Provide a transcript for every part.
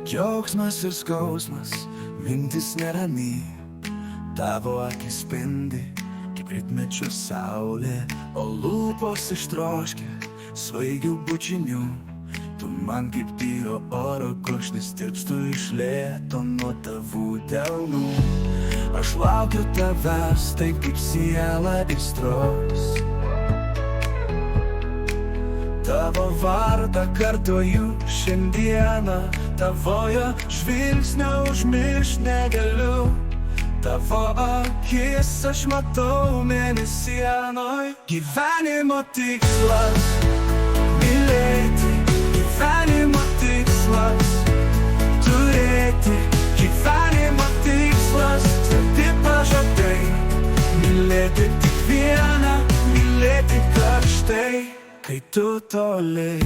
Džiaugsmas ir skausmas, mintis nerami, tavo akis spindi, kaip rytmečio saulė, o lūpos ištroškia svaigių bučinių. Tu man kaip tyro oro košnis tirpstu iš lėto nuo tavų delnų. Aš laukiu tavęs, taip kaip siela aistros. Tavo vardą kartoju šiandieną, tavojo žvilgsnio užmiršt negaliu. Tavo akis aš matau mėnesienoj. Gyvenimo tikslas mylėti, gyvenimo tikslas turėti, gyvenimo tikslas tvirti pažadai. Mylėti tik vieną, mylėti karštai. Kai tu toli,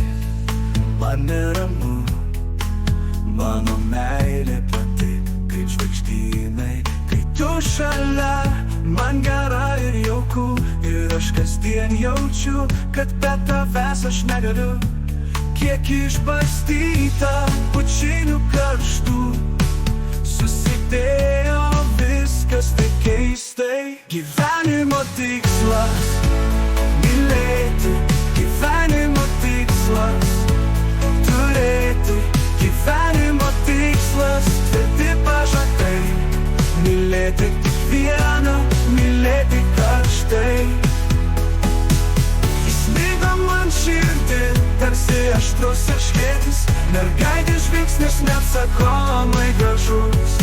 man neramu, mano meilė pati kaip žvaigždynai. Kai tu šalia, man gera ir jauku, ir aš kasdien jaučiu, kad be tavęs aš negaliu. Kiek išbarstyta pučinių karštų, susidėjo viskas taip keistai. Gyvenimo tikslas mylėti, gyvenimo tikslas turėti, gyvenimo tikslas tvirti pažadai. Mylėti tik vieną, mylėti karštai. Įsmigo man širdį, tarsi aštrus erškėtis, mergaitės žvilgsnis neatsakomai gražus.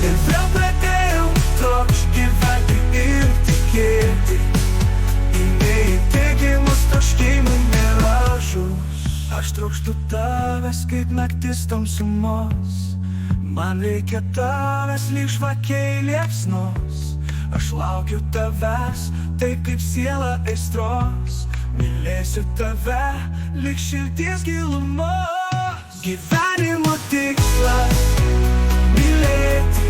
Ir vėl pradėjau trokšt gyventi ir tikėti į neįteigiamus troškimų miražus. Aš trokštu tavęs kaip naktis tamsumos, man reikia tavęs lyg žvakiai liepsnos. Aš laukiu tavęs, taip kaip siela aistros. Mylėsiu tave lyg širdies gilumos. Gyvenimo tikslas mylėti,